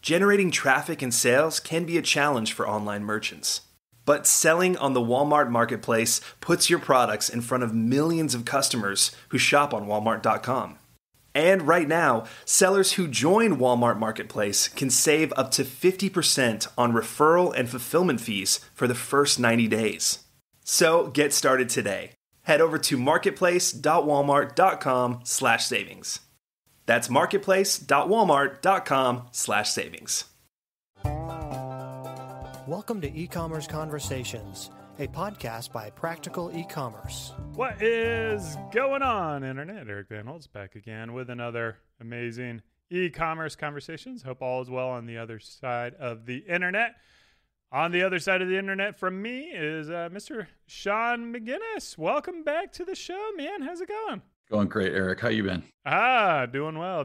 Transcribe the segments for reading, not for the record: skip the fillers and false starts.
Generating traffic and sales can be a challenge for online merchants. But selling on the Walmart Marketplace puts your products in front of millions of customers who shop on Walmart.com. And right now, sellers who join Walmart Marketplace can save up to 50% on referral and fulfillment fees for the first 90 days. So get started today. Head over to marketplace.walmart.com/savings. That's marketplace.walmart.com/savings. Welcome to E-Commerce Conversations, a podcast by Practical E-Commerce. What is going on, Internet? Eric Van Holt's back again with another amazing e-commerce conversations. Hope all is well on the other side of the Internet. On the other side of the Internet from me is Mr. Sean McGinnis. Welcome back to the show, man. How's it going? Going great, Eric. How you been? Doing well.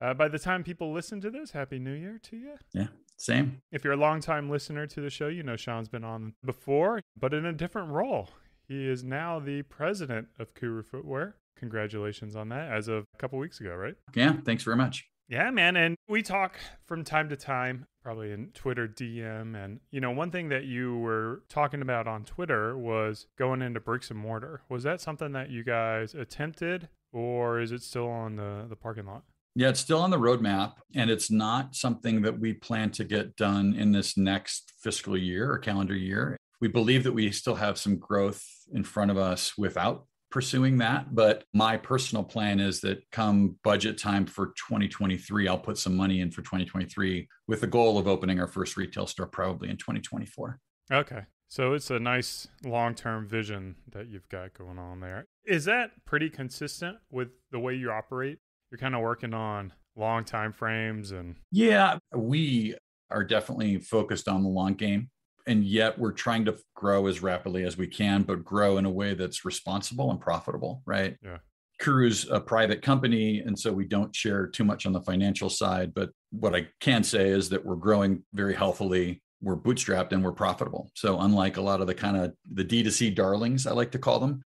By the time people listen to this, Happy New Year to you. Yeah, same. If you're a longtime listener to the show, you know Sean's been on before, but in a different role. He is now the president of Kuru Footwear. Congratulations on that, as of a couple weeks ago, right? Yeah, thanks very much. Yeah, man. And we talk from time to time, probably in Twitter DM. And, one thing that you were talking about on Twitter was going into bricks and mortar. Was that something that you guys attempted, or is it still on the parking lot? Yeah, it's still on the roadmap, and it's not something that we plan to get done in this next fiscal year or calendar year. We believe that we still have some growth in front of us without pursuing that. But my personal plan is that come budget time for 2023, I'll put some money in for 2023 with the goal of opening our first retail store probably in 2024. Okay. So it's a nice long-term vision that you've got going on there. Is that pretty consistent with the way you operate? You're kind of working on long time frames and... Yeah, we are definitely focused on the long game. And yet we're trying to grow as rapidly as we can, but grow in a way that's responsible and profitable, right? Yeah. Kuru's a private company, and so we don't share too much on the financial side. But what I can say is that we're growing very healthily. We're bootstrapped and we're profitable. So unlike a lot of the D2C darlings, I like to call them,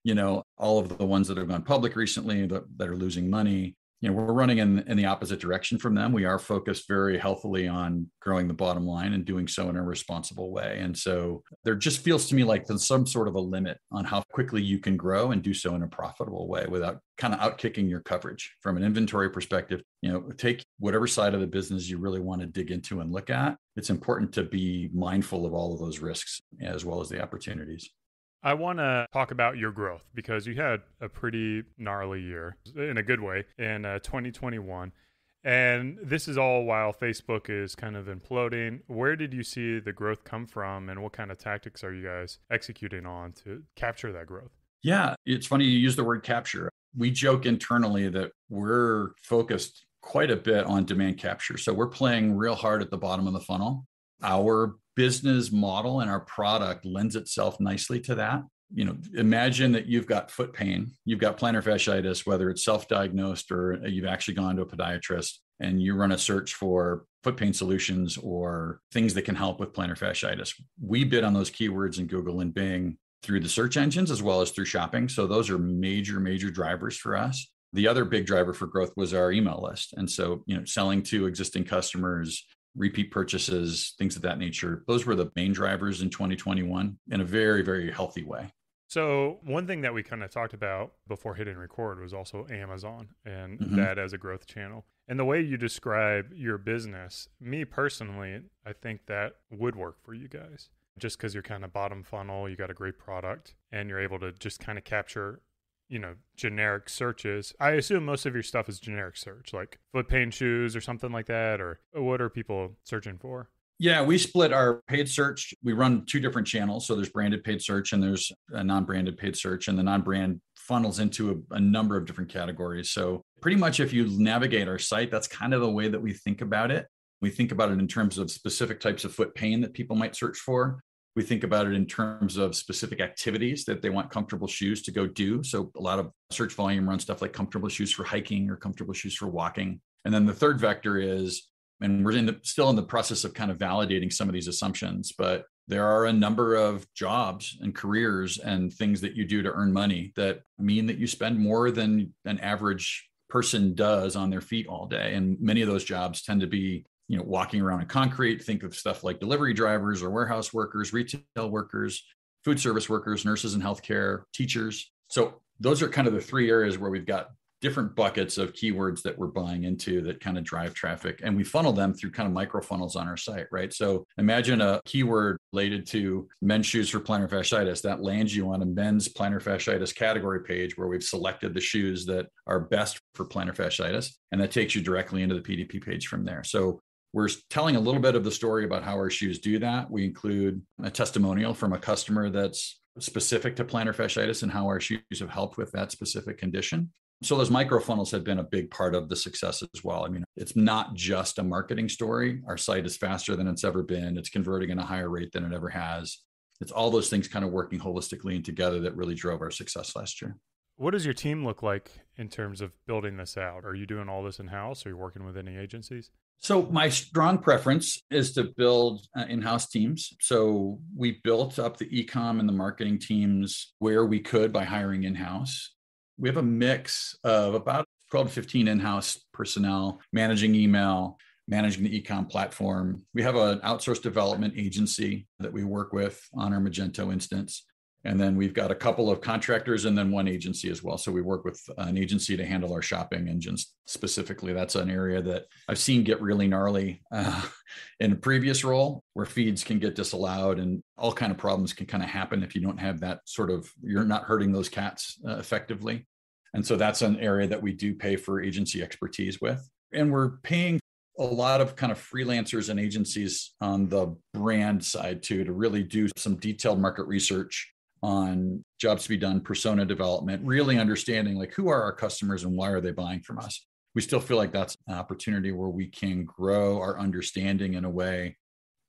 all of the ones that have gone public recently that are losing money, we're running in the opposite direction from them. We are focused very healthily on growing the bottom line and doing so in a responsible way. And so there just feels to me like there's some sort of a limit on how quickly you can grow and do so in a profitable way without kind of outkicking your coverage. From an inventory perspective, take whatever side of the business you really want to dig into and look at. It's important to be mindful of all of those risks as well as the opportunities. I want to talk about your growth because you had a pretty gnarly year in a good way in 2021. And this is all while Facebook is kind of imploding. Where did you see the growth come from, and what kind of tactics are you guys executing on to capture that growth? Yeah, it's funny you use the word capture. We joke internally that we're focused quite a bit on demand capture. So we're playing real hard at the bottom of the funnel. Our business model and our product lends itself nicely to that. Imagine that you've got foot pain, you've got plantar fasciitis, whether it's self-diagnosed or you've actually gone to a podiatrist, and you run a search for foot pain solutions or things that can help with plantar fasciitis. We bid on those keywords in Google and Bing through the search engines as well as through shopping. So those are major drivers for us. The other big driver for growth was our email list. And so, selling to existing customers, repeat purchases, things of that nature. Those were the main drivers in 2021 in a very, very healthy way. So one thing that we kind of talked about before hitting record was also Amazon and that as a growth channel. And the way you describe your business, me personally, I think that would work for you guys. Just because you're kind of bottom funnel, you got a great product, and you're able to just kind of capture generic searches. I assume most of your stuff is generic search, like foot pain shoes or something like that, or what are people searching for? Yeah, we split our paid search. We run two different channels. So there's branded paid search and there's a non-branded paid search, and the non-brand funnels into a number of different categories. So pretty much if you navigate our site, that's kind of the way that we think about it. We think about it in terms of specific types of foot pain that people might search for. We think about it in terms of specific activities that they want comfortable shoes to go do. So a lot of search volume runs stuff like comfortable shoes for hiking or comfortable shoes for walking. And then the third vector is, and we're still in the process of kind of validating some of these assumptions, but there are a number of jobs and careers and things that you do to earn money that mean that you spend more than an average person does on their feet all day. And many of those jobs tend to be walking around in concrete. Think of stuff like delivery drivers or warehouse workers, retail workers, food service workers, nurses in healthcare, teachers. So those are kind of the three areas where we've got different buckets of keywords that we're buying into that kind of drive traffic. And we funnel them through kind of micro funnels on our site, right? So imagine a keyword related to men's shoes for plantar fasciitis that lands you on a men's plantar fasciitis category page where we've selected the shoes that are best for plantar fasciitis. And that takes you directly into the PDP page from there. So we're telling a little bit of the story about how our shoes do that. We include a testimonial from a customer that's specific to plantar fasciitis and how our shoes have helped with that specific condition. So those micro funnels have been a big part of the success as well. I mean, it's not just a marketing story. Our site is faster than it's ever been. It's converting at a higher rate than it ever has. It's all those things kind of working holistically and together that really drove our success last year. What does your team look like in terms of building this out? Are you doing all this in-house? Are you working with any agencies? So my strong preference is to build in-house teams. So we built up the e-com and the marketing teams where we could by hiring in-house. We have a mix of about 12 to 15 in-house personnel managing email, managing the e-com platform. We have an outsourced development agency that we work with on our Magento instance. And then we've got a couple of contractors and then one agency as well. So we work with an agency to handle our shopping engines specifically. That's an area that I've seen get really gnarly in a previous role where feeds can get disallowed and all kind of problems can kind of happen if you don't have that sort of, you're not herding those cats effectively. And so that's an area that we do pay for agency expertise with. And we're paying a lot of kind of freelancers and agencies on the brand side too, to really do some detailed market research on jobs to be done, persona development, really understanding like who are our customers and why are they buying from us. We still feel like that's an opportunity where we can grow our understanding in a way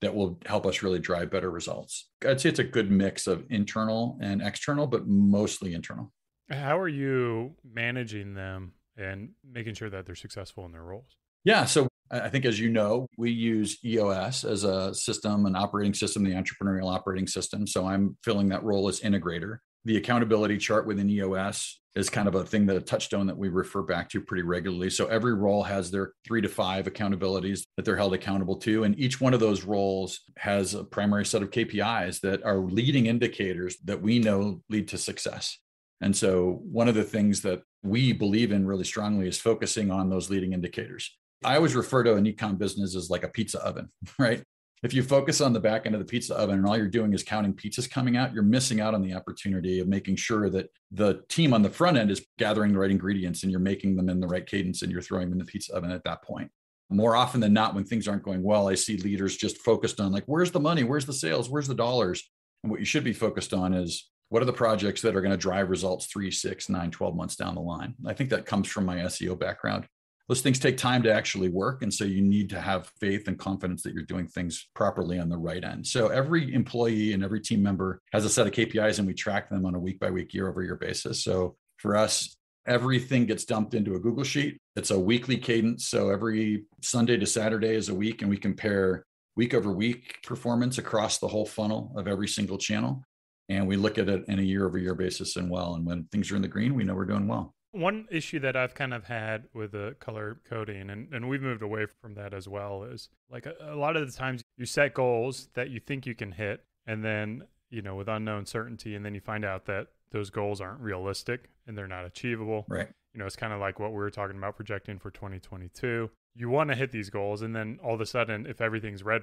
that will help us really drive better results. I'd say it's a good mix of internal and external, but mostly internal. How are you managing them and making sure that they're successful in their roles? Yeah, so I think, as you know, we use EOS as a system, an operating system, the entrepreneurial operating system. So I'm filling that role as integrator. The accountability chart within EOS is kind of a thing, that a touchstone that we refer back to pretty regularly. So every role has their 3 to 5 accountabilities that they're held accountable to. And each one of those roles has a primary set of KPIs that are leading indicators that we know lead to success. And so one of the things that we believe in really strongly is focusing on those leading indicators. I always refer to an e-com business as like a pizza oven, right? If you focus on the back end of the pizza oven and all you're doing is counting pizzas coming out, you're missing out on the opportunity of making sure that the team on the front end is gathering the right ingredients and you're making them in the right cadence and you're throwing them in the pizza oven at that point. More often than not, when things aren't going well, I see leaders just focused on like, where's the money? Where's the sales? Where's the dollars? And what you should be focused on is, what are the projects that are going to drive results 3, 6, 9, 12 months down the line? I think that comes from my SEO background. Those things take time to actually work. And so you need to have faith and confidence that you're doing things properly on the right end. So every employee and every team member has a set of KPIs and we track them on a week by week, year over year basis. So for us, everything gets dumped into a Google Sheet. It's a weekly cadence. So every Sunday to Saturday is a week and we compare week over week performance across the whole funnel of every single channel. And we look at it in a year over year basis and when things are in the green, we know we're doing well. One issue that I've kind of had with the color coding, and we've moved away from that as well, is like a lot of the times you set goals that you think you can hit, and then, with unknown certainty, and then you find out that those goals aren't realistic and they're not achievable. Right. It's kind of like what we were talking about projecting for 2022. You want to hit these goals, and then all of a sudden, if everything's red,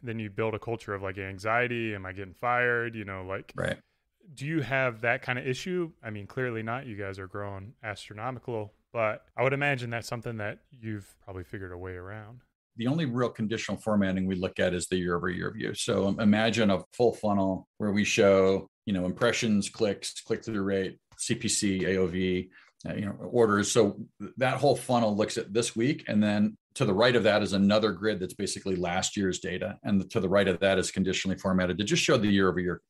then you build a culture of like anxiety. Am I getting fired? Right. Do you have that kind of issue? I mean, clearly not. You guys are growing astronomical, but I would imagine that's something that you've probably figured a way around. The only real conditional formatting we look at is the year over year view. So imagine a full funnel where we show, impressions, clicks, click-through rate, CPC, AOV, orders. So that whole funnel looks at this week. And then to the right of that is another grid that's basically last year's data. And to the right of that is conditionally formatted to just show the year over year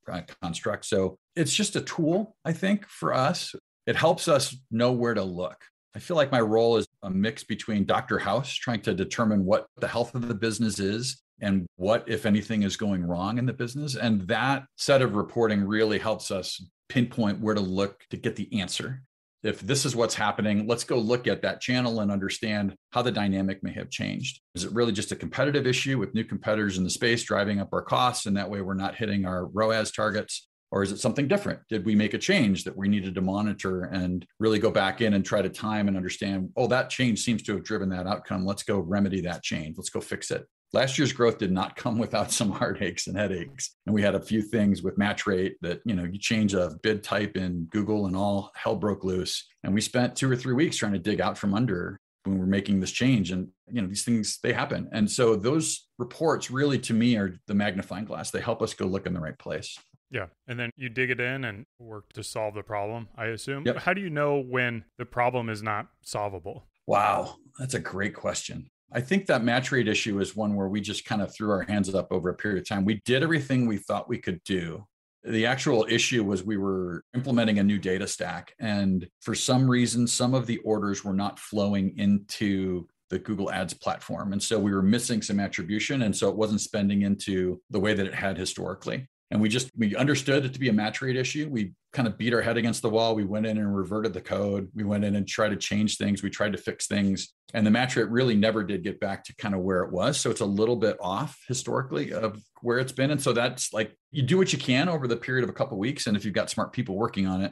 construct. So it's just a tool, I think, for us. It helps us know where to look. I feel like my role is a mix between Dr. House, trying to determine what the health of the business is and what, if anything, is going wrong in the business. And that set of reporting really helps us pinpoint where to look to get the answer. if this is what's happening, let's go look at that channel and understand how the dynamic may have changed. Is it really just a competitive issue with new competitors in the space driving up our costs, and that way we're not hitting our ROAS targets? Or is it something different? Did we make a change that we needed to monitor and really go back in and try to time and understand, oh, that change seems to have driven that outcome. Let's go remedy that change. Let's go fix it. Last year's growth did not come without some heartaches and headaches. And we had a few things with match rate that, you change a bid type in Google and all hell broke loose. And we spent 2 or 3 weeks trying to dig out from under when we're making this change. And, these things, they happen. And so those reports really, to me, are the magnifying glass. They help us go look in the right place. Yeah. And then you dig it in and work to solve the problem, I assume. Yep. How do you know when the problem is not solvable? Wow. That's a great question. I think that match rate issue is one where we just kind of threw our hands up over a period of time. We did everything we thought we could do. The actual issue was we were implementing a new data stack. And for some reason, some of the orders were not flowing into the Google Ads platform. And so we were missing some attribution. And so it wasn't spending into the way that it had historically. And we understood it to be a match rate issue. We kind of beat our head against the wall. We went in and reverted the code. We went in and tried to change things. We tried to fix things. And the match rate really never did get back to kind of where it was. So it's a little bit off historically of where it's been. And so that's like, you do what you can over the period of a couple of weeks. And if you've got smart people working on it,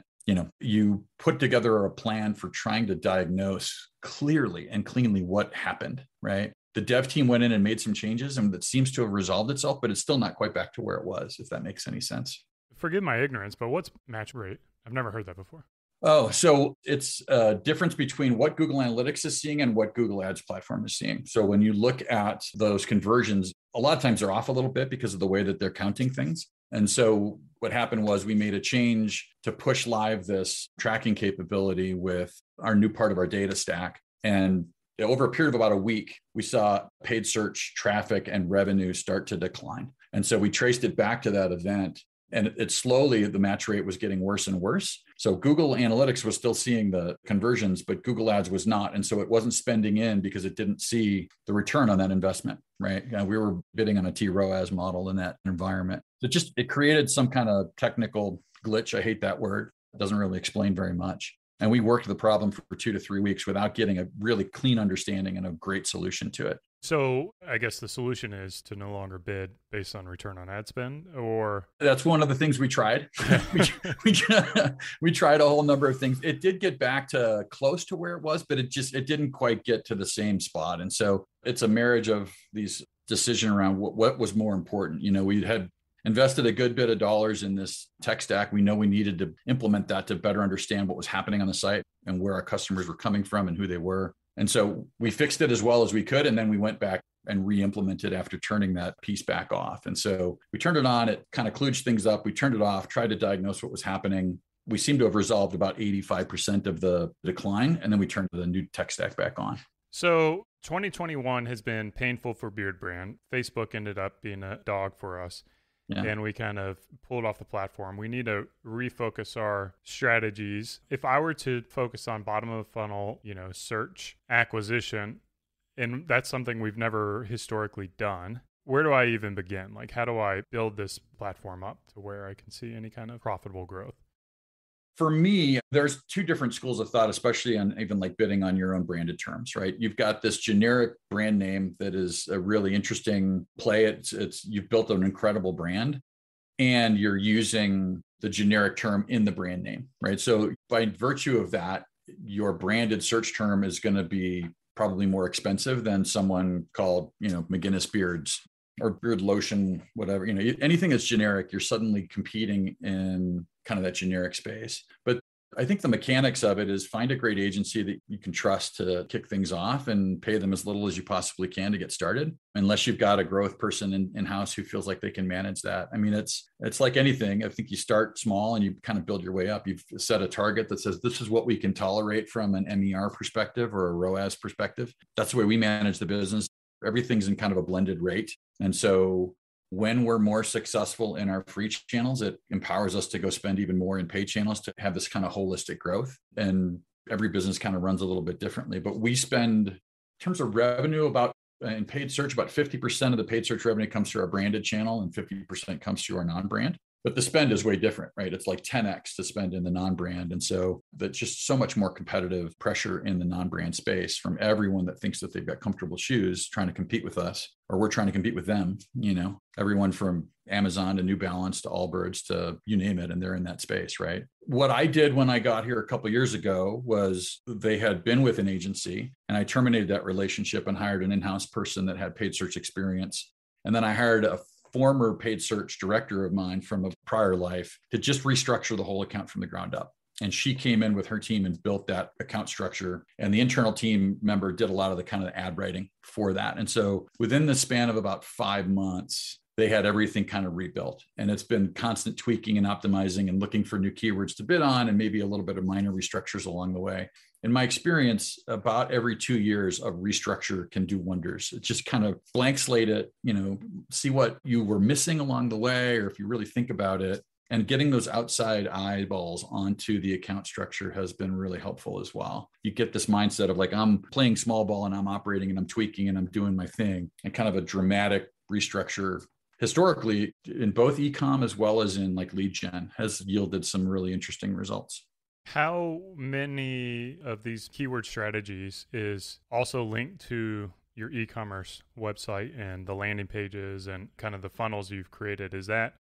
you put together a plan for trying to diagnose clearly and cleanly what happened, right? The dev team went in and made some changes, and that seems to have resolved itself, but it's still not quite back to where it was, if that makes any sense. Forgive my ignorance, but what's match rate? I've never heard that before. Oh, so it's a difference between what Google Analytics is seeing and what Google Ads platform is seeing. So when you look at those conversions, a lot of times they're off a little bit because of the way that they're counting things. And so what happened was we made a change to push live this tracking capability with our new part of our data stack. And over a period of about a week, we saw paid search traffic and revenue start to decline. And so we traced it back to that event. And it slowly, the match rate was getting worse and worse. So Google Analytics was still seeing the conversions, but Google Ads was not. And so it wasn't spending in because it didn't see the return on that investment, right? We were bidding on a TROAS model in that environment. So it created some kind of technical glitch. I hate that word. It doesn't really explain very much. And we worked the problem for 2 to 3 weeks without getting a really clean understanding and a great solution to it. So I guess the solution is to no longer bid based on return on ad spend, or? That's one of the things we tried. we tried a whole number of things. It did get back to close to where it was, but it didn't quite get to the same spot. And so it's a marriage of these decisions around what was more important. We had invested a good bit of dollars in this tech stack. We know we needed to implement that to better understand what was happening on the site and where our customers were coming from and who they were. And so we fixed it as well as we could. And then we went back and re-implemented after turning that piece back off. And so we turned it on, it kind of kludged things up. We turned it off, tried to diagnose what was happening. We seem to have resolved about 85% of the decline. And then we turned the new tech stack back on. So 2021 has been painful for Beard Brand. Facebook ended up being a dog for us. Yeah. And we kind of pulled off the platform. We need to refocus our strategies. If I were to focus on bottom of the funnel, search acquisition, and that's something we've never historically done, where do I even begin? Like, how do I build this platform up to where I can see any kind of profitable growth? For me, there's 2 different schools of thought, especially on even like bidding on your own branded terms, right? You've got this generic brand name that is a really interesting play. You've built an incredible brand and you're using the generic term in the brand name, right? So by virtue of that, your branded search term is going to be probably more expensive than someone called, McGinnis Beards or beard lotion, whatever, anything that's generic, you're suddenly competing in kind of that generic space. But I think the mechanics of it is find a great agency that you can trust to kick things off and pay them as little as you possibly can to get started, unless you've got a growth person in-house who feels like they can manage that. I mean, it's like anything. I think you start small and you kind of build your way up. You've set a target that says, this is what we can tolerate from an MER perspective or a ROAS perspective. That's the way we manage the business. Everything's in kind of a blended rate. And so when we're more successful in our free channels, it empowers us to go spend even more in paid channels to have this kind of holistic growth. And every business kind of runs a little bit differently. But we spend, in terms of revenue, in paid search, about 50% of the paid search revenue comes through our branded channel and 50% comes through our non-brand. but the spend is way different, right? It's like 10x to spend in the non-brand. And so that's just so much more competitive pressure in the non-brand space from everyone that thinks that they've got comfortable shoes trying to compete with us, or we're trying to compete with them, everyone from Amazon to New Balance to Allbirds to you name it. And they're in that space, right? What I did when I got here a couple of years ago was they had been with an agency and I terminated that relationship and hired an in-house person that had paid search experience. And then I hired a former paid search director of mine from a prior life to just restructure the whole account from the ground up. And she came in with her team and built that account structure. And the internal team member did a lot of the kind of ad writing for that. And so within the span of about 5 months, they had everything kind of rebuilt. And it's been constant tweaking and optimizing and looking for new keywords to bid on and maybe a little bit of minor restructures along the way. In my experience, about every 2 years, a restructure can do wonders. It just kind of blank slate it, see what you were missing along the way, or if you really think about it. And getting those outside eyeballs onto the account structure has been really helpful as well. You get this mindset of like, I'm playing small ball and I'm operating and I'm tweaking and I'm doing my thing, and kind of a dramatic restructure historically in both e-com as well as in like lead gen has yielded some really interesting results. How many of these keyword strategies is also linked to your e-commerce website and the landing pages and kind of the funnels you've created?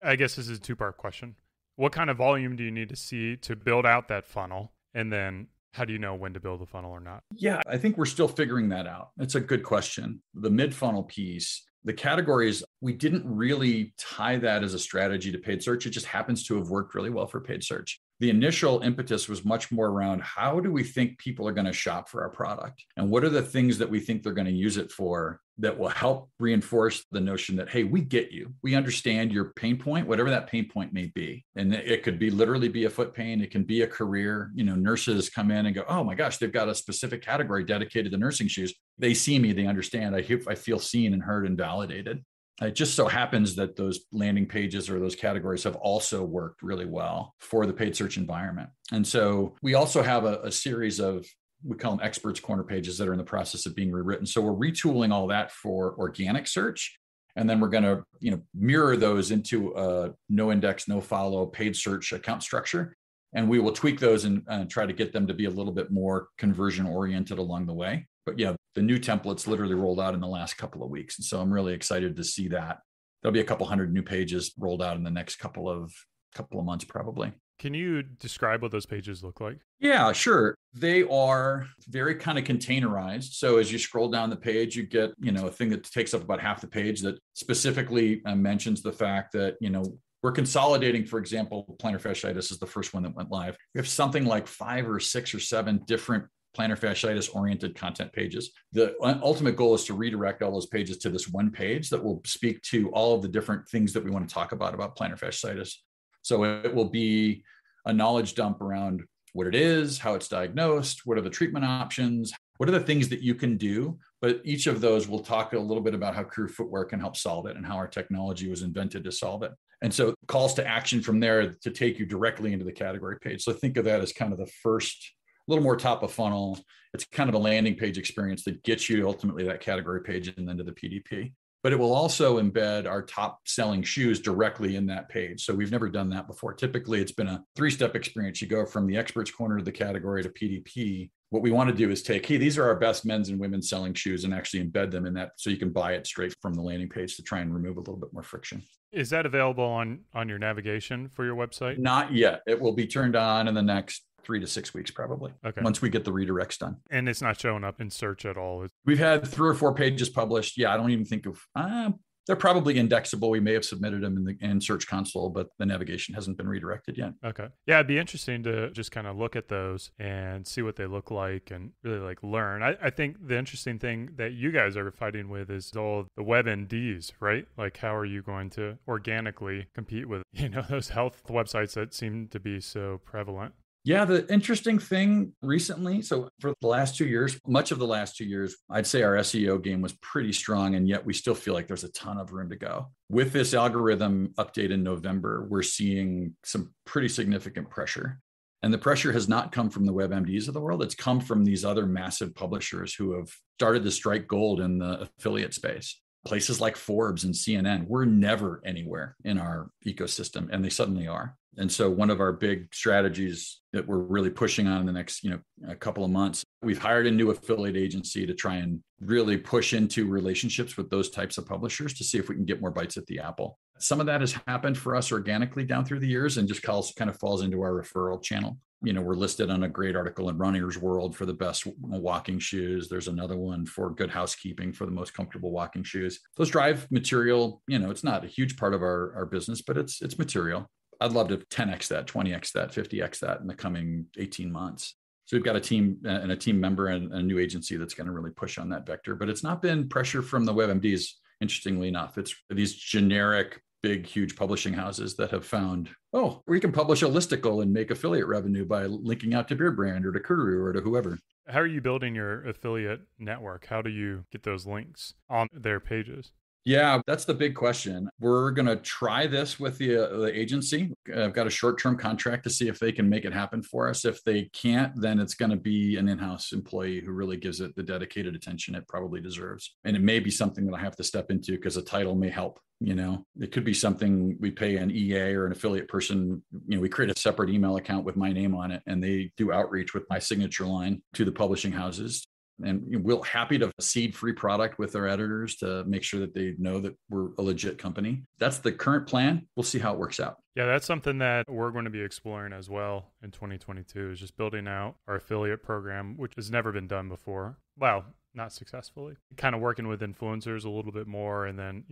I guess this is a two-part question. What kind of volume do you need to see to build out that funnel? And then how do you know when to build a funnel or not? Yeah, I think we're still figuring that out. It's a good question. The mid-funnel piece, the categories, we didn't really tie that as a strategy to paid search. It just happens to have worked really well for paid search. The initial impetus was much more around how do we think people are going to shop for our product? And what are the things that we think they're going to use it for that will help reinforce the notion that, hey, we get you. We understand your pain point, whatever that pain point may be. And it could be literally be a foot pain. It can be a career. Nurses come in and go, oh my gosh, they've got a specific category dedicated to nursing shoes. They see me, they understand. I feel seen and heard and validated. It just so happens that those landing pages or those categories have also worked really well for the paid search environment. And so we also have a series of, we call them experts corner pages that are in the process of being rewritten. So we're retooling all that for organic search. And then we're going to, mirror those into a no index, no follow paid search account structure. And we will tweak those and try to get them to be a little bit more conversion oriented along the way. But yeah, the new templates literally rolled out in the last couple of weeks. And so I'm really excited to see that. There'll be a couple hundred new pages rolled out in the next couple of months, probably. Can you describe what those pages look like? Yeah, sure. They are very kind of containerized. So as you scroll down the page, you get, a thing that takes up about half the page that specifically mentions the fact that, we're consolidating, for example, plantar fasciitis is the first one that went live. We have something like 5 or 6 or 7 different plantar fasciitis oriented content pages. The ultimate goal is to redirect all those pages to this one page that will speak to all of the different things that we want to talk about plantar fasciitis. So it will be a knowledge dump around what it is, how it's diagnosed, what are the treatment options, what are the things that you can do. But each of those will talk a little bit about how Kuru Footwear can help solve it and how our technology was invented to solve it. And so calls to action from there to take you directly into the category page. So think of that as kind of the first, a little more top of funnel. It's kind of a landing page experience that gets you ultimately that category page and then to the PDP. But it will also embed our top selling shoes directly in that page. So we've never done that before. Typically, it's been a 3-step experience. You go from the experts corner of the category to PDP. What we want to do is take, hey, these are our best men's and women's selling shoes, and actually embed them in that so you can buy it straight from the landing page to try and remove a little bit more friction. Is that available on your navigation for your website? Not yet. It will be turned on in the next 3 to 6 weeks, probably. Okay. Once we get the redirects done. And it's not showing up in search at all. We've had 3 or 4 pages published. Yeah, I don't even think of, they're probably indexable. We may have submitted them in Search Console, but the navigation hasn't been redirected yet. Okay. Yeah, it'd be interesting to just kind of look at those and see what they look like and really learn. I think the interesting thing that you guys are fighting with is all the WebMDs, right? Like, how are you going to organically compete with, those health websites that seem to be so prevalent? Yeah, the interesting thing recently, so for the last 2 years, much of the last 2 years, I'd say our SEO game was pretty strong, and yet we still feel like there's a ton of room to go. With this algorithm update in November, we're seeing some pretty significant pressure. And the pressure has not come from the WebMDs of the world. It's come from these other massive publishers who have started to strike gold in the affiliate space. Places like Forbes and CNN, we're never anywhere in our ecosystem, and they suddenly are. And so one of our big strategies that we're really pushing on in the next, a couple of months, we've hired a new affiliate agency to try and really push into relationships with those types of publishers to see if we can get more bites at the apple. Some of that has happened for us organically down through the years and just kind of falls into our referral channel. We're listed on a great article in Runner's World for the best walking shoes. There's another one for Good Housekeeping for the most comfortable walking shoes. Those drive material, it's not a huge part of our business, but it's material. I'd love to 10x that, 20x that, 50x that in the coming 18 months. So we've got a team and a team member and a new agency that's going to really push on that vector. But it's not been pressure from the WebMDs, interestingly enough. It's these generic, big, huge publishing houses that have found, we can publish a listicle and make affiliate revenue by linking out to Beard Brand or to Kuru or to whoever. How are you building your affiliate network? How do you get those links on their pages? Yeah, that's the big question. We're going to try this with the agency. I've got a short-term contract to see if they can make it happen for us. If they can't, then it's going to be an in-house employee who really gives it the dedicated attention it probably deserves. And it may be something that I have to step into because a title may help. It could be something we pay an EA or an affiliate person. We create a separate email account with my name on it, and they do outreach with my signature line to the publishing houses. And we're happy to seed free product with our editors to make sure that they know that we're a legit company. That's the current plan. We'll see how it works out. Yeah, that's something that we're going to be exploring as well in 2022 is just building out our affiliate program, which has never been done before. Well, not successfully. Kind of working with influencers a little bit more and then,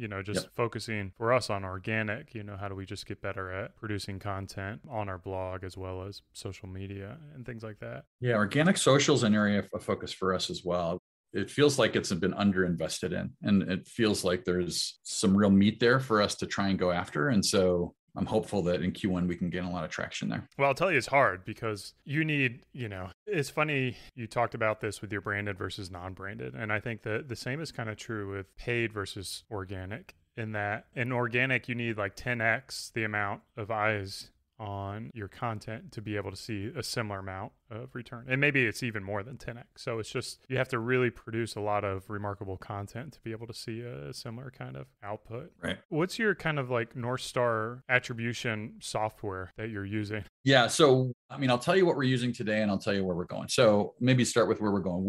focusing for us on organic, how do we just get better at producing content on our blog as well as social media and things like that. Yeah, organic social is an area of focus for us as well. It feels like it's been underinvested in, and it feels like there's some real meat there for us to try and go after. And so I'm hopeful that in Q1 we can gain a lot of traction there. Well, I'll tell you, it's hard because you need, it's funny you talked about this with your branded versus non-branded. And I think that the same is kind of true with paid versus organic, in that in organic, you need like 10x the amount of eyes on your content to be able to see a similar amount of return. And maybe it's even more than 10x. So it's just, you have to really produce a lot of remarkable content to be able to see a similar kind of output. Right. What's your kind of like North Star attribution software that you're using? Yeah. So, I'll tell you what we're using today and I'll tell you where we're going. So maybe start with where we're going.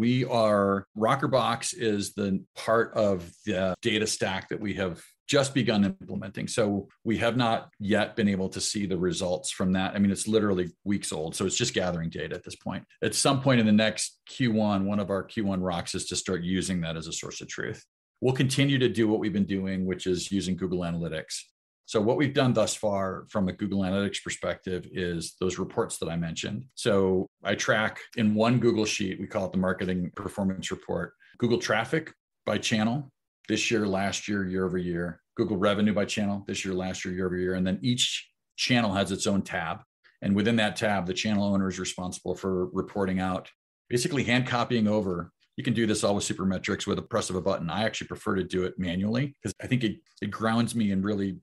Rockerbox is the part of the data stack that we have just begun implementing. So we have not yet been able to see the results from that. It's literally weeks old. So it's just gathering data at this point. At some point in the next Q1, one of our Q1 rocks is to start using that as a source of truth. We'll continue to do what we've been doing, which is using Google Analytics. So what we've done thus far from a Google Analytics perspective is those reports that I mentioned. So I track in one Google sheet, we call it the marketing performance report, Google traffic by channel, this year, last year, year over year, Google revenue by channel, this year, last year, year over year. And then each channel has its own tab. And within that tab, the channel owner is responsible for reporting out, basically hand copying over. You can do this all with Supermetrics with a press of a button. I actually prefer to do it manually because I think it grounds me and really,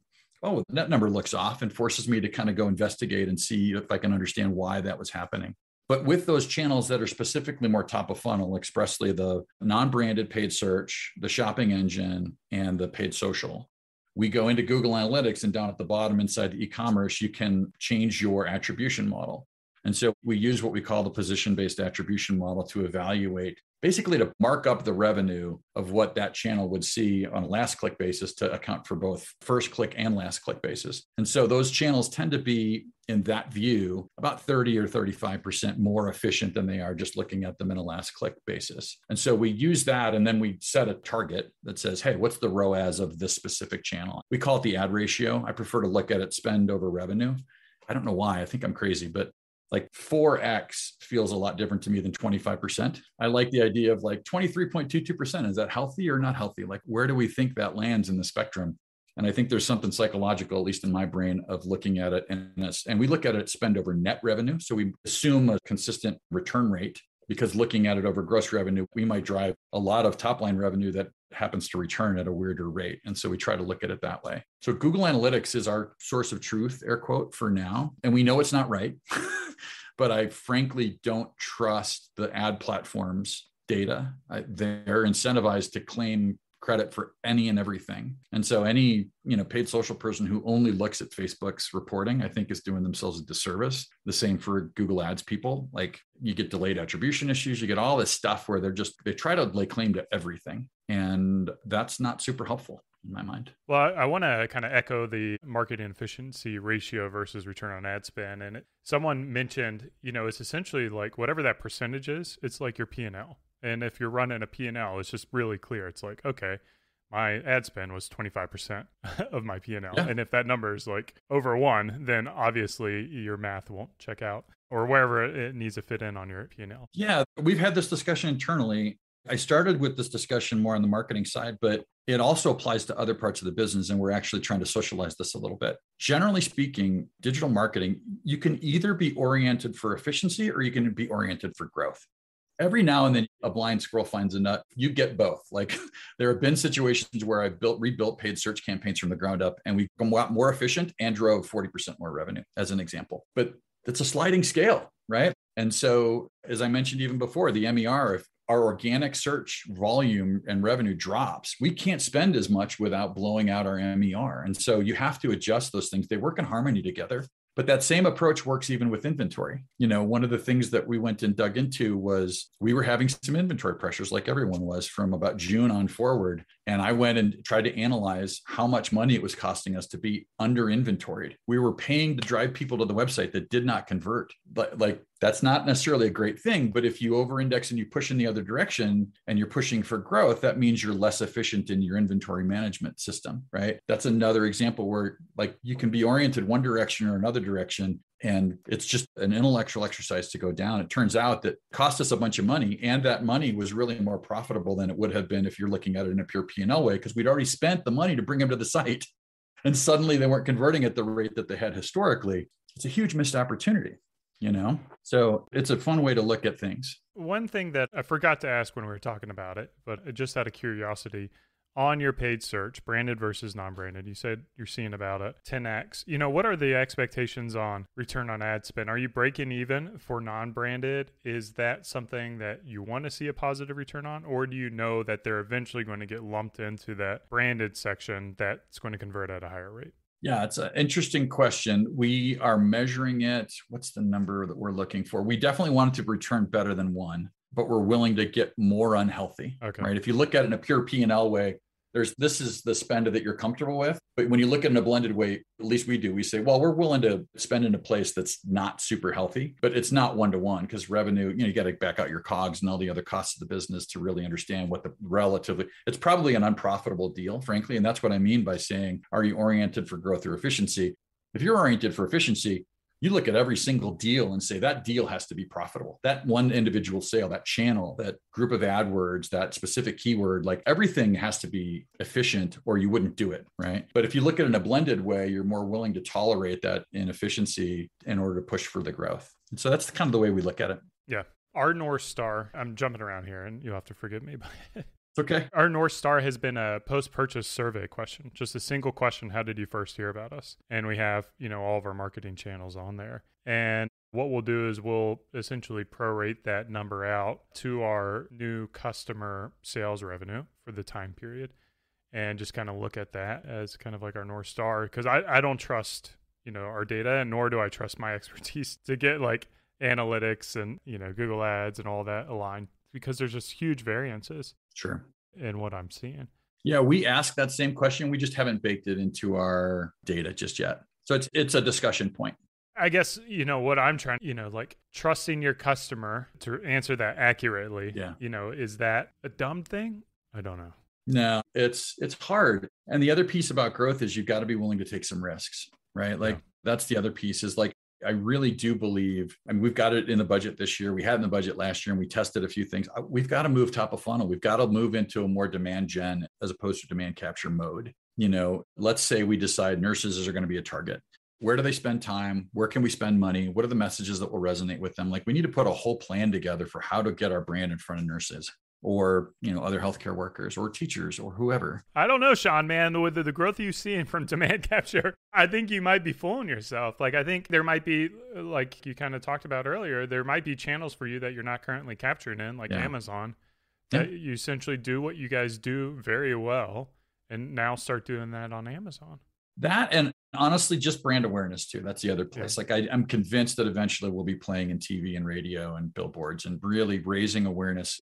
that number looks off, and forces me to kind of go investigate and see if I can understand why that was happening. But with those channels that are specifically more top of funnel, expressly the non-branded paid search, the shopping engine, and the paid social, we go into Google Analytics, and down at the bottom inside the e-commerce, you can change your attribution model. And so we use what we call the position-based attribution model to evaluate, basically to mark up the revenue of what that channel would see on a last click basis to account for both first click and last click basis. And so those channels tend to be, in that view, about 30 or 35% more efficient than they are just looking at them in a last click basis. And so we use that, and then we set a target that says, hey, what's the ROAS of this specific channel? We call it the ad ratio. I prefer to look at it spend over revenue. I don't know why. I think I'm crazy, but like 4x feels a lot different to me than 25%. I like the idea of like 23.22%. Is that healthy or not healthy? Like, where do we think that lands in the spectrum? And I think there's something psychological, at least in my brain, of looking at it. And we look at it spend over net revenue. So we assume a consistent return rate, because looking at it over gross revenue, we might drive a lot of top line revenue that happens to return at a weirder rate. And so we try to look at it that way. So Google Analytics is our source of truth, air quote, for now. And we know it's not right, but I frankly don't trust the ad platforms' data. They're incentivized to claim credit for any and everything. And so any, paid social person who only looks at Facebook's reporting, I think is doing themselves a disservice. The same for Google Ads people. Like you get delayed attribution issues, you get all this stuff where they try to lay claim to everything. And that's not super helpful in my mind. Well, I want to kind of echo the marketing efficiency ratio versus return on ad spend. And someone mentioned, it's essentially like whatever that percentage is, it's like your P&L. And if you're running a P&L, it's just really clear. It's like, okay, my ad spend was 25% of my P&L. Yeah. And if that number is like over 1, then obviously your math won't check out or wherever it needs to fit in on your P&L. Yeah, we've had this discussion internally. I started with this discussion more on the marketing side, but it also applies to other parts of the business. And we're actually trying to socialize this a little bit. Generally speaking, digital marketing, you can either be oriented for efficiency or you can be oriented for growth. Every now and then a blind squirrel finds a nut. You get both. Like there have been situations where I rebuilt paid search campaigns from the ground up and we become more efficient and drove 40% more revenue as an example. But that's a sliding scale, right? And so, as I mentioned even before, the MER, if our organic search volume and revenue drops, we can't spend as much without blowing out our MER. And so you have to adjust those things. They work in harmony together. But that same approach works even with inventory. One of the things that we went and dug into was we were having some inventory pressures like everyone was from about June on forward. And I went and tried to analyze how much money it was costing us to be under inventoried. We were paying to drive people to the website that did not convert. But that's not necessarily a great thing. But if you over-index and you push in the other direction and you're pushing for growth, that means you're less efficient in your inventory management system, right? That's another example where you can be oriented one direction or another direction. And it's just an intellectual exercise to go down. It turns out that it cost us a bunch of money, and that money was really more profitable than it would have been if you're looking at it in a pure P&L way, because we'd already spent the money to bring them to the site. And suddenly they weren't converting at the rate that they had historically. It's a huge missed opportunity. So it's a fun way to look at things. One thing that I forgot to ask when we were talking about it, but just out of curiosity, on your paid search, branded versus non-branded, you said you're seeing about a 10x. What are the expectations on return on ad spend? Are you breaking even for non-branded? Is that something that you want to see a positive return on? Or do you know that they're eventually going to get lumped into that branded section that's going to convert at a higher rate? Yeah, it's an interesting question. We are measuring it. What's the number that we're looking for? We definitely want it to return better than 1, but we're willing to get more unhealthy, right? If you look at it in a pure P&L way, this is the spend that you're comfortable with. But when you look at it in a blended way, at least we do, we say, well, we're willing to spend in a place that's not super healthy, but it's not 1-to-1 because revenue, you got to back out your COGS and all the other costs of the business to really understand what it's probably an unprofitable deal, frankly. And that's what I mean by saying, are you oriented for growth or efficiency? If you're oriented for efficiency, you look at every single deal and say that deal has to be profitable. That one individual sale, that channel, that group of AdWords, that specific keyword, everything has to be efficient or you wouldn't do it, right? But if you look at it in a blended way, you're more willing to tolerate that inefficiency in order to push for the growth. And so that's kind of the way we look at it. Yeah. Our North Star, I'm jumping around here and you'll have to forgive me, but okay. Our North Star has been a post-purchase survey question, just a single question. How did you first hear about us? And we have, all of our marketing channels on there. And what we'll do is we'll essentially prorate that number out to our new customer sales revenue for the time period and just kind of look at that as kind of like our North Star. Because I don't trust, our data, and nor do I trust my expertise to get analytics and, Google Ads and all that aligned, because there's just huge variances. Sure. In what I'm seeing. Yeah, we ask that same question. We just haven't baked it into our data just yet. So it's a discussion point. I guess, what I'm trying, trusting your customer to answer that accurately. Yeah. Is that a dumb thing? I don't know. No, it's hard. And the other piece about growth is you've got to be willing to take some risks, right? That's the other piece is I really do believe, we've got it in the budget this year. We had it in the budget last year and we tested a few things. We've got to move top of funnel. We've got to move into a more demand gen as opposed to demand capture mode. Let's say we decide nurses are going to be a target. Where do they spend time? Where can we spend money? What are the messages that will resonate with them? We need to put a whole plan together for how to get our brand in front of nurses or, other healthcare workers or teachers or whoever. I don't know, Sean, man, with the growth you've seen from demand capture, I think you might be fooling yourself. I think there might be, like you kind of talked about earlier, there might be channels for you that you're not currently captured in, like Amazon, that you essentially do what you guys do very well and now start doing that on Amazon. That, and honestly, just brand awareness too. That's the other place. Like I'm convinced that eventually we'll be playing in TV and radio and billboards and really raising awareness.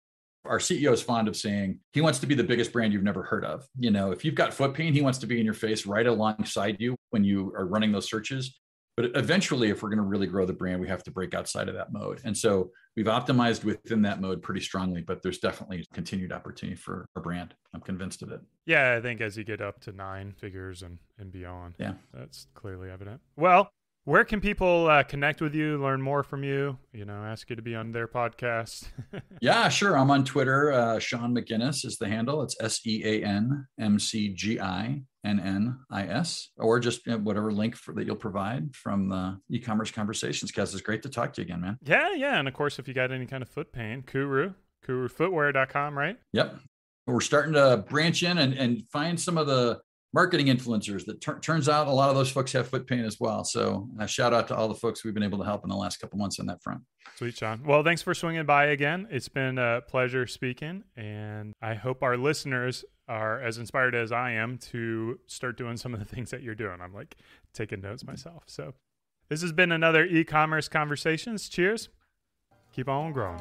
Our CEO is fond of saying he wants to be the biggest brand you've never heard of. You know, if you've got foot pain, he wants to be in your face right alongside you when you are running those searches. But eventually, if we're going to really grow the brand, we have to break outside of that mode. And so we've optimized within that mode pretty strongly, but there's definitely continued opportunity for our brand. I'm convinced of it. Yeah, I think as you get up to 9 figures and beyond, that's clearly evident. Well, where can people connect with you, learn more from you, ask you to be on their podcast? Yeah, sure. I'm on Twitter. Sean McGinnis is the handle. It's SeanMcGinnis, or just whatever link that you'll provide from the e-commerce conversations. Kaz, it's great to talk to you again, man. Yeah. And of course, if you got any kind of foot pain, KuruFootwear.com, right? Yep. We're starting to branch in and find some of the marketing influencers that turns out a lot of those folks have foot pain as well. So shout out to all the folks we've been able to help in the last couple months on that front. Sweet, Sean. Well, thanks for swinging by again. It's been a pleasure speaking, and I hope our listeners are as inspired as I am to start doing some of the things that you're doing. I'm like taking notes myself. So this has been another e-commerce conversations. Cheers. Keep on growing.